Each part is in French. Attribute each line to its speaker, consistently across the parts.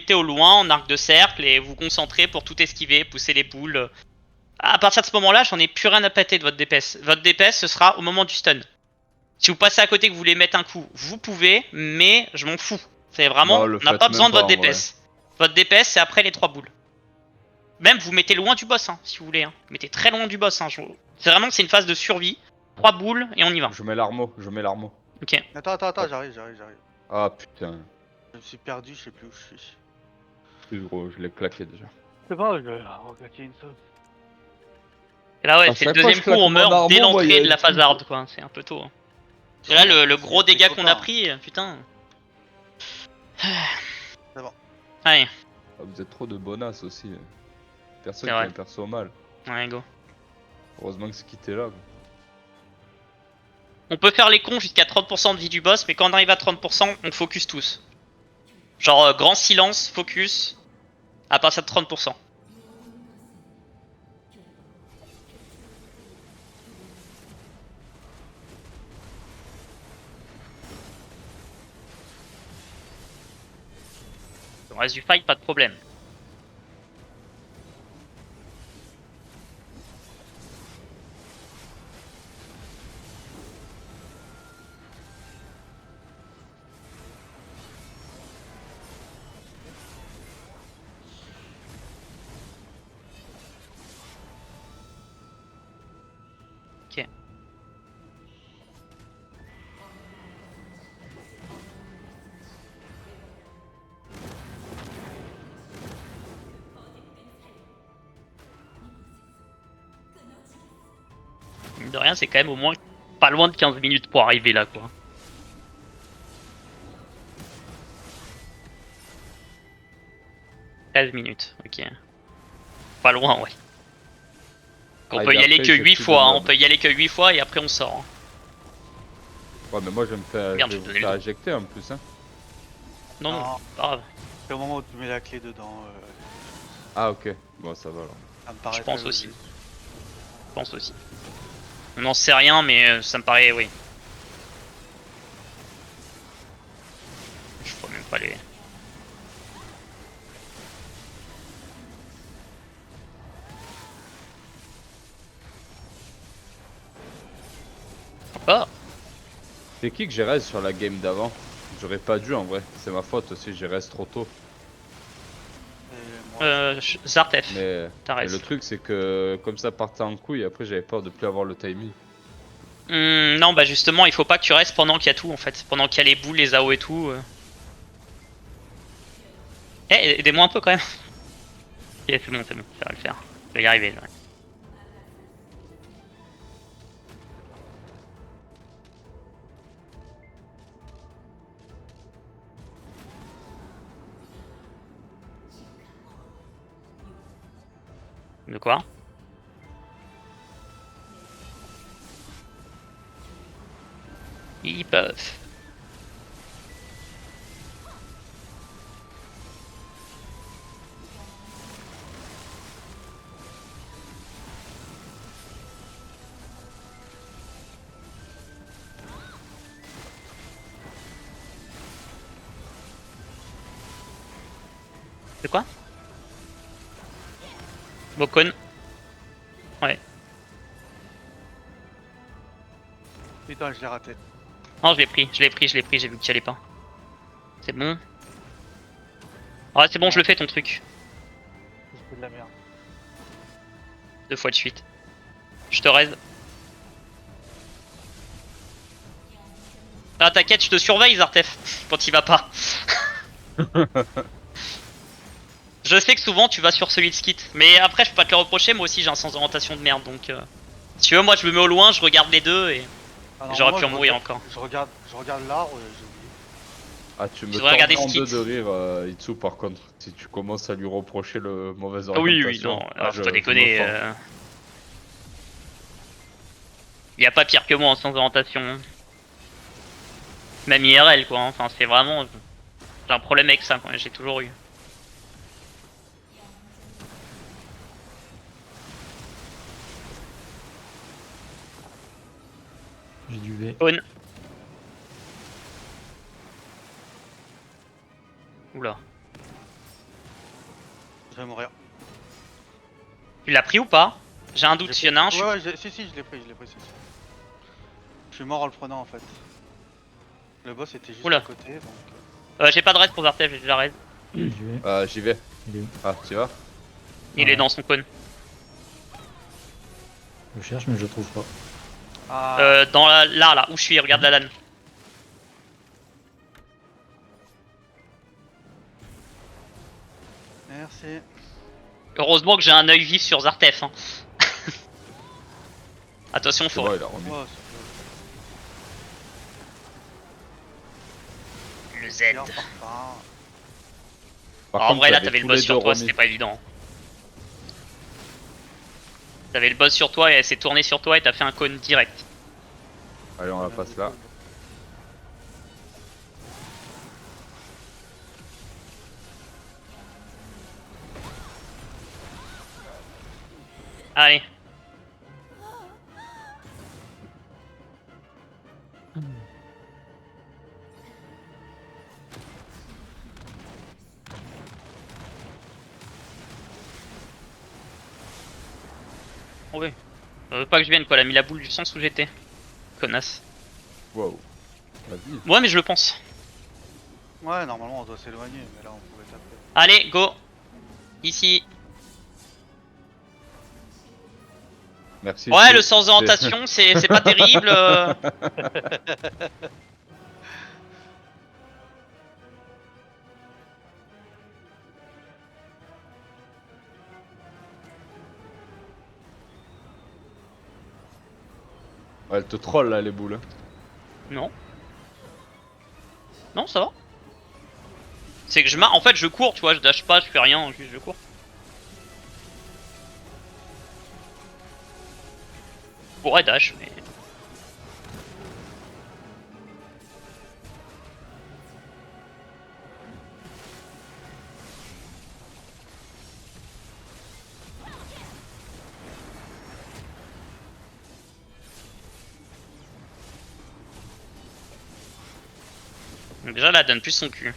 Speaker 1: mettez au loin en arc de cercle et vous concentrez pour tout esquiver, pousser les boules. À partir de ce moment-là, j'en ai plus rien à pâter de votre DPS. Votre DPS, ce sera au moment du stun. Si vous passez à côté que vous voulez mettre un coup, vous pouvez, mais je m'en fous. C'est vraiment,
Speaker 2: Non,
Speaker 1: on
Speaker 2: le
Speaker 1: n'a pas
Speaker 2: faites
Speaker 1: besoin
Speaker 2: même
Speaker 1: de
Speaker 2: pas
Speaker 1: votre
Speaker 2: en vrai.
Speaker 1: DPS. Votre DPS, c'est après les 3 boules. Même vous mettez loin du boss, hein, si vous voulez. Hein. Vous mettez très loin du boss. Hein. C'est vraiment, c'est une phase de survie. 3 boules et on y va.
Speaker 2: Je mets l'armo, je mets l'armo.
Speaker 1: Ok.
Speaker 3: Attends, j'arrive.
Speaker 2: Ah putain,
Speaker 3: Je me suis perdu, je sais plus où je suis.
Speaker 2: plus gros, je l'ai claqué déjà.
Speaker 3: C'est pas, je vais reclaquer une sauce.
Speaker 1: Et là, ouais,
Speaker 2: À
Speaker 1: c'est le
Speaker 2: chaque fois que
Speaker 1: deuxième
Speaker 2: je
Speaker 1: coup, on
Speaker 2: claque mon
Speaker 1: meurt dès
Speaker 2: armo, moi, il y
Speaker 1: l'entrée
Speaker 2: a
Speaker 1: de
Speaker 2: un
Speaker 1: la phase
Speaker 2: truc.
Speaker 1: hard, quoi. C'est un peu tôt. Hein. Et là, le gros dégât qu'on a pris, putain.
Speaker 3: C'est bon.
Speaker 1: Allez,
Speaker 2: Ah, vous êtes trop de bonasses aussi. Personne
Speaker 1: C'est
Speaker 2: qui a
Speaker 1: vrai.
Speaker 2: un perso mal.
Speaker 1: ouais, go.
Speaker 2: Heureusement que c'est quitté là.
Speaker 1: On peut faire les cons jusqu'à 30% de vie du boss, mais quand on arrive à 30%, on focus tous. Genre, grand silence, focus, à partir de 30%. Le reste du fight, pas de problème. Ok. Mine de rien, c'est quand même au moins pas loin de 15 minutes pour arriver là, quoi. « 13 minutes, ok. Pas loin, ouais. On peut y aller que 8 fois, hein. On peut y aller que 8 fois et après on sort. Hein.
Speaker 2: Ouais, mais moi je vais me faire,
Speaker 1: Merde,
Speaker 2: je
Speaker 1: je
Speaker 2: vais
Speaker 1: vais
Speaker 2: vous
Speaker 1: donner le
Speaker 2: faire
Speaker 1: dos.
Speaker 2: éjecter en plus. Hein.
Speaker 1: Non, non, pas grave.
Speaker 3: C'est au moment où tu mets la clé dedans.
Speaker 2: Ah, ok. Bon, ça va alors.
Speaker 3: Ça me paraît
Speaker 1: Je pense
Speaker 3: très
Speaker 1: aussi.
Speaker 3: logique.
Speaker 1: Je pense aussi. On n'en sait rien, mais ça me paraît, oui. Je crois même pas les... Oh,
Speaker 2: C'est qui que j'ai reste sur la game d'avant? J'aurais pas dû en vrai. C'est ma faute aussi, j'ai reste trop tôt.
Speaker 3: Et moi,
Speaker 1: Zartef.
Speaker 2: Mais
Speaker 1: T'as
Speaker 2: le
Speaker 1: raison.
Speaker 2: truc c'est que comme ça partait en couille, après j'avais peur de plus avoir le timing.
Speaker 1: Non, bah justement, il faut pas que tu restes pendant qu'il y a tout en fait. Pendant qu'il y a les boules, les AO et tout. Eh, aidez-moi un peu quand même. Ok, c'est bon, ça va le faire. Je vais y arriver. Là. De quoi? Ils peuvent. De quoi? Bokon. Ouais.
Speaker 3: putain, je l'ai raté.
Speaker 1: Non, je l'ai pris, j'ai vu que tu y allais pas. C'est bon. Ouais, c'est bon, je le fais ton truc.
Speaker 3: J'ai fait de la merde.
Speaker 1: 2 fois de suite. Je te raise. Ah, t'inquiète, je te surveille, Zartef, quand il va pas. Je sais que souvent tu vas sur celui de skit, mais après je peux pas te le reprocher, moi aussi j'ai un sens d'orientation de merde donc. Si tu veux, moi je me mets au loin, je regarde les deux et
Speaker 3: Ah non,
Speaker 1: j'aurais
Speaker 3: moi,
Speaker 1: pu en mourir encore.
Speaker 3: Je regarde l'arbre, j'ai oublié.
Speaker 2: Ah, tu me
Speaker 1: devrais regarder
Speaker 2: tords en
Speaker 1: Skit.
Speaker 2: deux de rire, Itsu, par contre. Si tu commences à lui reprocher le mauvaise
Speaker 1: Ah oui, oui,
Speaker 2: orientation,
Speaker 1: non,
Speaker 2: ah,
Speaker 1: faut pas
Speaker 2: je me
Speaker 1: déconner.
Speaker 2: fends.
Speaker 1: Y a pas pire que moi en sens d'orientation. Hein. Même IRL quoi, hein. Enfin c'est vraiment. J'ai un problème avec ça, quoi. J'ai toujours eu.
Speaker 4: J'ai du V.
Speaker 1: Own. Oula.
Speaker 3: Je vais mourir.
Speaker 1: Tu l'as pris ou pas? J'ai un doute, il y en a un, je suis...
Speaker 3: Ouais, si, je l'ai pris, si. Je suis mort en le prenant en fait. Le boss était juste
Speaker 1: Oula.
Speaker 3: à côté donc.
Speaker 1: J'ai pas de raid pour Zartef, j'ai déjà raid.
Speaker 4: J'y vais.
Speaker 2: J'y vais.
Speaker 4: Il est où?
Speaker 2: Ah, tu vas?
Speaker 1: Il est dans son cône.
Speaker 4: Je cherche, mais je le trouve pas.
Speaker 3: Ah,
Speaker 1: Dans là, où je suis, regarde la LAN.
Speaker 3: merci.
Speaker 1: Heureusement que j'ai un œil vif sur Zartef. Hein. Attention,
Speaker 2: C'est
Speaker 1: faut...
Speaker 2: bon, il a remis.
Speaker 3: Oh,
Speaker 1: Le Z.
Speaker 3: c'est bien, parfum.
Speaker 2: Par
Speaker 1: En
Speaker 2: contre,
Speaker 1: vrai, là,
Speaker 2: t'avais
Speaker 1: t'avais le
Speaker 2: tous
Speaker 1: boss
Speaker 2: les
Speaker 1: sur
Speaker 2: deux
Speaker 1: toi,
Speaker 2: remis.
Speaker 1: c'était pas évident. T'avais le boss sur toi et elle s'est tournée sur toi et t'as fait un cône direct.
Speaker 2: Allez, on la passe là.
Speaker 1: Allez. Oh ouais. Veut pas que je vienne quoi, elle a mis la boule du sens où j'étais. Connasse.
Speaker 2: Wow. Vas-y.
Speaker 1: Ouais mais je le pense.
Speaker 3: Ouais, normalement on doit s'éloigner, mais là on pouvait taper.
Speaker 1: Allez, go. Ici.
Speaker 2: Merci.
Speaker 1: Ouais,
Speaker 2: Chou.
Speaker 1: le sens d'orientation, c'est pas terrible.
Speaker 2: Ouais, elle te troll là, les boules.
Speaker 1: Non. Non, ça va. C'est que en fait, je cours, tu vois, je dash pas, je fais rien, juste je cours. Je pourrais dash, mais... Donc déjà, là, elle donne plus son cul.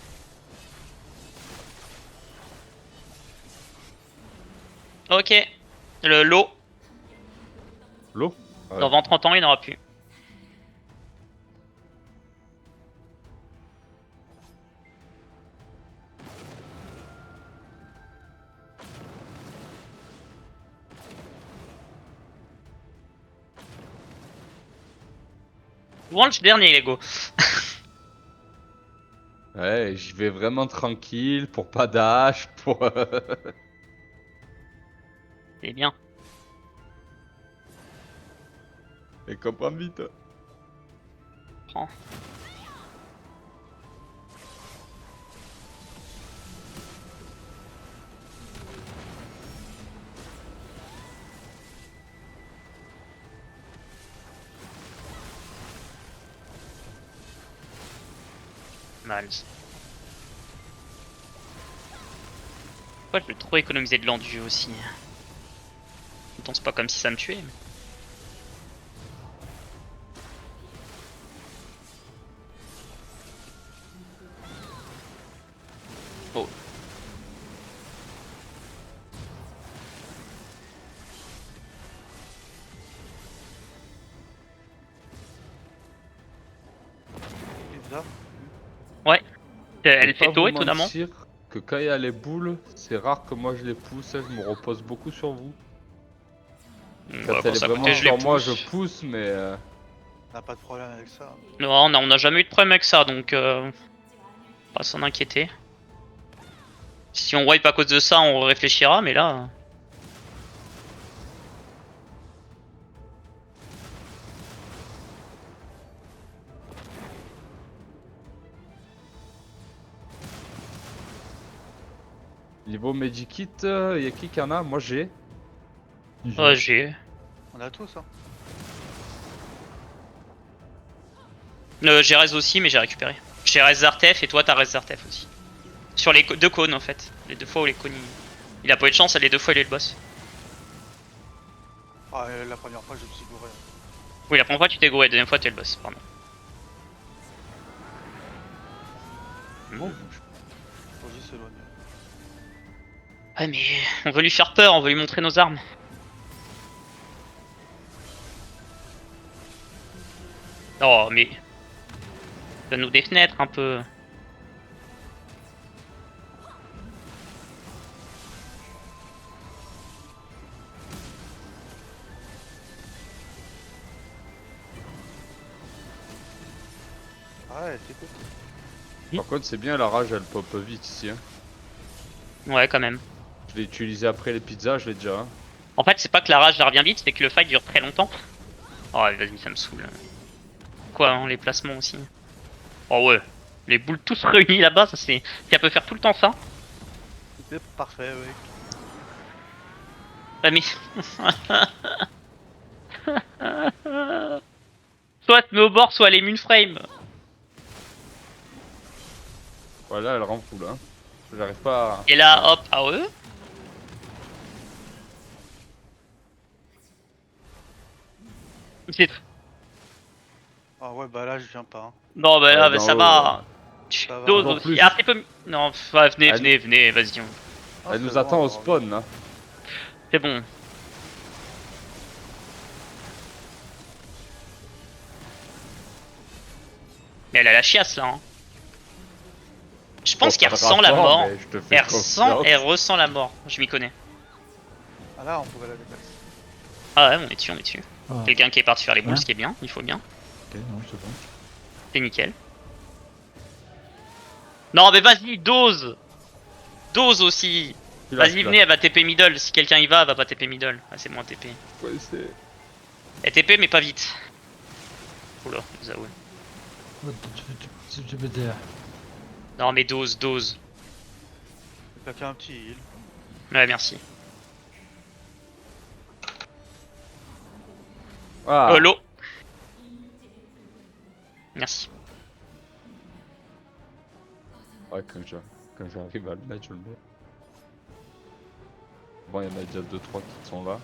Speaker 1: Ok. Le lot.
Speaker 2: L'eau ouais.
Speaker 1: Dans 20-30 ans, il n'y en aura plus. Launch dernier, Lego.
Speaker 2: Ouais, j'y vais vraiment tranquille, pour pas dash, pour...
Speaker 1: C'est bien.
Speaker 2: Et comprends vite.
Speaker 1: Prends. Miles. Pourquoi je vais trop économiser de l'endu aussi? Pourtant c'est pas comme si ça me tuait. Mais... Oh.
Speaker 3: Pizza.
Speaker 1: Ouais. Elle
Speaker 2: Je vais
Speaker 1: fait
Speaker 2: pas
Speaker 1: tôt
Speaker 2: vous
Speaker 1: étonnamment.
Speaker 2: mentir que quand il y a les boules, c'est rare que moi je les pousse, je me repose beaucoup sur vous. Quand
Speaker 1: Ouais,
Speaker 2: elle
Speaker 1: quand
Speaker 2: est
Speaker 1: ça
Speaker 2: vraiment
Speaker 1: coûtait, je les
Speaker 2: sur moi,
Speaker 1: pousse.
Speaker 2: je pousse, mais...
Speaker 3: On n'a pas de problème avec ça.
Speaker 1: Non, on a jamais eu de problème avec ça, donc pas s'en inquiéter. Si on wipe à cause de ça, on réfléchira, mais là...
Speaker 2: Niveau medikit, y'a qui en a? Moi j'ai.
Speaker 1: J'ai...
Speaker 3: On a tous, hein.
Speaker 1: J'ai res aussi, mais j'ai récupéré. J'ai res Zartef et toi t'as res Zartef aussi. Sur les deux cônes en fait. Les deux fois où les cônes il a pas eu de chance, les deux fois il est le boss.
Speaker 3: Ah, la première fois je me suis gouré.
Speaker 1: Oui, la première fois tu t'es gouré, la deuxième fois t'es le boss, pardon.
Speaker 3: Faut juste s'éloigner.
Speaker 1: Ouais, mais on veut lui faire peur, on veut lui montrer nos armes. Oh, mais... Donne-nous des fenêtres, un peu.
Speaker 3: Ah ouais, c'est cool.
Speaker 2: Par contre, c'est bien, la rage elle pop vite ici. Hein.
Speaker 1: Ouais, quand même.
Speaker 2: Je l'ai utilisé après les pizzas, je l'ai déjà. Hein.
Speaker 1: En fait, c'est pas que la rage revient vite, c'est que le fight dure très longtemps. Oh, vas-y, ça me saoule. Quoi, hein, les placements aussi. Oh ouais, les boules tous réunis là-bas, ça c'est... Ça peut faire tout le temps ça.
Speaker 3: C'est parfait, oui.
Speaker 1: Ah mais... soit elle te met au bord, soit elle est Moonframe.
Speaker 2: Voilà, elle rend fou là. Hein. J'arrive pas à...
Speaker 1: Et là, hop, ah ouais. C'est...
Speaker 3: Ah ouais, bah là, je viens pas. Hein.
Speaker 1: Non, bah là, bah,
Speaker 2: dans
Speaker 1: ça
Speaker 2: l'eau,
Speaker 1: va.
Speaker 3: Ça va.
Speaker 1: Dose
Speaker 2: En
Speaker 1: aussi.
Speaker 2: plus-
Speaker 1: Ah, c'est peu... Non, ouais, venez,
Speaker 2: Elle-
Speaker 1: venez, venez, vas-y.
Speaker 3: Ah,
Speaker 2: Elle
Speaker 3: c'est
Speaker 2: nous
Speaker 3: bon,
Speaker 2: attend au
Speaker 3: alors,
Speaker 2: spawn là.
Speaker 1: C'est bon. Mais elle a la chiasse là. Hein. Je pense
Speaker 2: Bon,
Speaker 1: qu'elle
Speaker 2: pas de
Speaker 1: ressent la
Speaker 2: rapport,
Speaker 1: mort.
Speaker 2: mais je te fais
Speaker 1: Elle
Speaker 2: confiance.
Speaker 1: ressent la mort. Je m'y connais.
Speaker 3: Ah là, on pouvait la déplacer.
Speaker 1: Ah ouais, on est dessus, on est dessus.
Speaker 4: Ah,
Speaker 1: Quelqu'un qui est parti faire les boules,
Speaker 4: Ouais.
Speaker 1: ce qui est bien, il faut bien.
Speaker 4: ok, non, c'est bon.
Speaker 1: C'est nickel. Non mais vas-y, dose. Dose aussi.
Speaker 2: Tu l'as,
Speaker 1: Vas-y,
Speaker 2: tu l'as.
Speaker 1: venez, elle va TP middle. Si quelqu'un y va, elle va pas TP middle. Ah, c'est moins TP.
Speaker 2: Ouais, c'est...
Speaker 1: Elle TP mais pas vite. Oula, Zaoul.
Speaker 4: Oh, tu peux dire.
Speaker 1: Non mais dose, dose.
Speaker 3: J'ai claqué un petit heal.
Speaker 1: Ouais, merci.
Speaker 2: Ah,
Speaker 1: L'eau. Merci.
Speaker 2: ouais, quand j'arrive à le mettre, je le mets. Bon, il y en a déjà 2-3 qui sont là.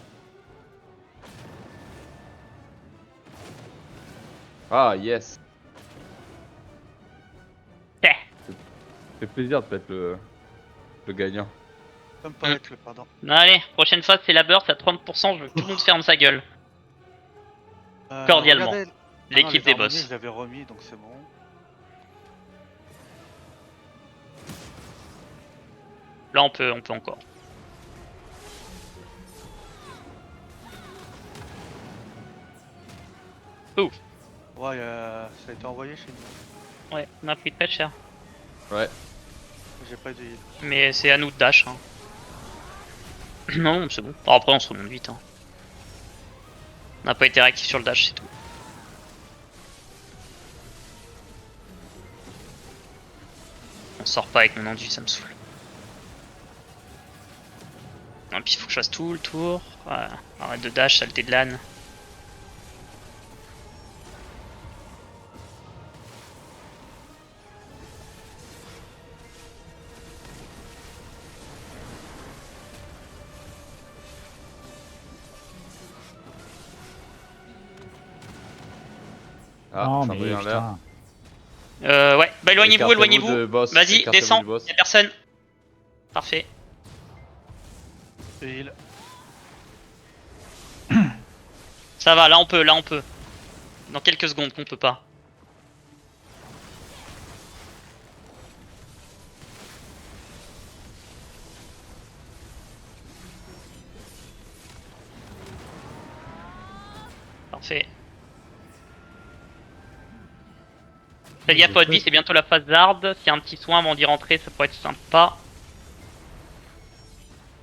Speaker 2: Ah, yes.
Speaker 1: Eh.
Speaker 2: Ça fait plaisir de être le gagnant.
Speaker 3: Ça me paraît que, pardon.
Speaker 1: Allez, prochaine phase c'est la burst à 30%, je veux que tout le monde ferme sa gueule. Cordialement.
Speaker 3: Regardez.
Speaker 1: L'équipe
Speaker 3: Ah
Speaker 1: des
Speaker 3: non, les harmonies,
Speaker 1: boss.
Speaker 3: je l'avais remis, donc c'est bon.
Speaker 1: Là on peut encore. Ouf.
Speaker 3: Ouais, ça a été envoyé chez nous.
Speaker 1: Ouais, on a pris très cher.
Speaker 2: Ouais.
Speaker 3: J'ai pas eu de heal.
Speaker 1: Mais c'est à nous de dash. Hein. Non, c'est bon. Après on se remonte vite. Hein. On n'a pas été réactif sur le dash, c'est tout. On sort pas avec mon enduit, ça me saoule. Non, puis il faut que je fasse tout le tour. Voilà. Arrête de dash, saleté de l'âne.
Speaker 2: Ah,
Speaker 4: non,
Speaker 2: ça
Speaker 4: mais
Speaker 2: brille en l'air.
Speaker 4: putain.
Speaker 1: Ouais, bah éloignez-vous, éloignez-vous.
Speaker 2: de boss,
Speaker 1: Vas-y,
Speaker 2: écartez-vous
Speaker 1: descends,
Speaker 2: du boss.
Speaker 1: y'a personne. Parfait.
Speaker 3: Heal.
Speaker 1: Ça va, là on peut, là on peut. Dans quelques secondes qu'on peut pas. Parfait. Faites gaffe à votre vie, c'est bientôt la phase hard. S'il y a un petit soin avant d'y rentrer, ça pourrait être sympa.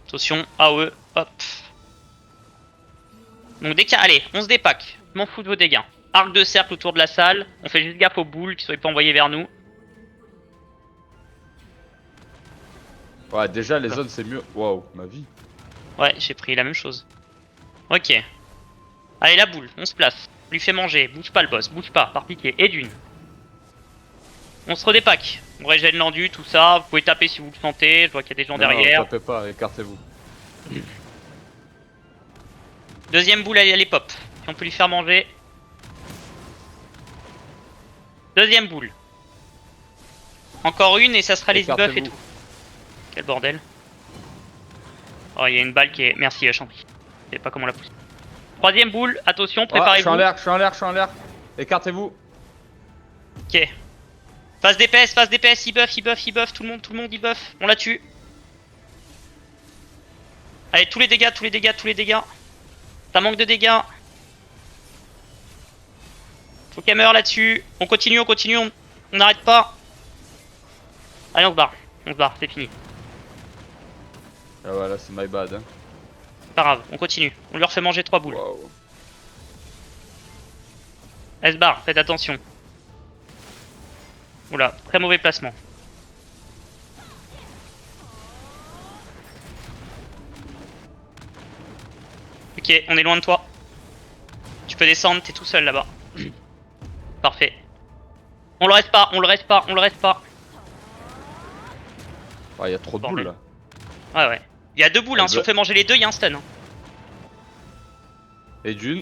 Speaker 1: Attention, AOE, hop. Donc dès qu'il y a... Allez, on se dépack. Je m'en fous de vos dégâts. Arc de cercle autour de la salle. On fait juste gaffe aux boules qui soient pas envoyées vers nous.
Speaker 2: Ouais, déjà les zones c'est mieux. Waouh, ma vie.
Speaker 1: Ouais, j'ai pris la même chose. Ok. Allez, la boule, on se place. On lui fait manger. Bouge pas le boss, bouge pas, par pitié. Et d'une. On se redépack. On régène l'endu, tout ça. Vous pouvez taper si vous le sentez. Je vois qu'il y a des gens
Speaker 2: Non,
Speaker 1: derrière.
Speaker 2: Non, tapez pas, écartez-vous.
Speaker 1: Deuxième boule, elle est pop. Si on peut lui faire manger. Deuxième boule. Encore une et ça sera les buffs et
Speaker 2: Écartez-vous.
Speaker 1: tout. Quel bordel. Oh, il y a une balle qui est. Merci, Chambry. Je sais pas comment la pousser. Troisième boule, attention,
Speaker 2: Ah, je suis
Speaker 1: préparez-vous.
Speaker 2: en l'air, je suis en l'air, je suis en l'air. Écartez-vous.
Speaker 1: Ok. Phase DPS, il buff, tout le monde, il buff. On la tue. Allez, tous les dégâts. Ça manque de dégâts. Faut qu'elle meure là-dessus. On continue, on n'arrête pas. Allez, on se barre, c'est fini.
Speaker 2: Ah voilà, c'est my bad. Hein.
Speaker 1: Pas grave, on continue. On lui refait manger 3 boules.
Speaker 2: Wow.
Speaker 1: Elle se barre, faites attention. Oula, très mauvais placement. Ok, on est loin de toi. Tu peux descendre, t'es tout seul là-bas. Parfait. On le reste pas.
Speaker 2: Ah, il y a trop de boules
Speaker 1: Bordel.
Speaker 2: là.
Speaker 1: Ouais. Il y a 2 boules, hein. Si on fait manger les 2, il y a un stun. Hein.
Speaker 2: Et d'une.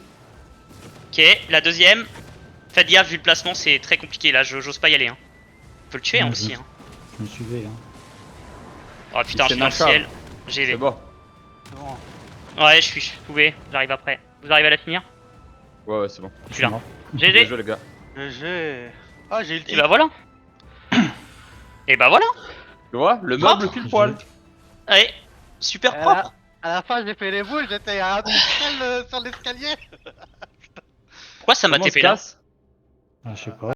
Speaker 1: Ok, la deuxième. Faites gaffe, vu le placement, c'est très compliqué là, j'ose pas y aller. Hein. Faut le tuer hein,
Speaker 4: Non,
Speaker 1: aussi. Hein.
Speaker 4: Je me suivais, hein.
Speaker 1: Oh putain, je
Speaker 2: C'est
Speaker 1: suis dans le
Speaker 2: Nachab.
Speaker 1: ciel. J'ai
Speaker 2: C'est bon.
Speaker 3: C'est bon.
Speaker 1: Ouais, je pouvais, j'arrive après. Vous arrivez à la finir?
Speaker 2: Ouais, c'est bon.
Speaker 1: Je suis là.
Speaker 4: mort.
Speaker 2: Bien
Speaker 1: GG.
Speaker 2: joué, les gars.
Speaker 3: GG. Ah, j'ai eu le
Speaker 1: Et
Speaker 3: tilt.
Speaker 1: bah voilà. Et bah voilà.
Speaker 2: Tu vois, le
Speaker 1: Propre.
Speaker 2: meuble pile poil.
Speaker 1: Allez, super
Speaker 3: À
Speaker 1: propre.
Speaker 3: la fin, j'ai fait les boules, j'étais à un pixel sur l'escalier.
Speaker 1: Pourquoi ça m'a
Speaker 2: Comment on se
Speaker 1: TP là?
Speaker 2: casse
Speaker 4: Ah, je sais pas.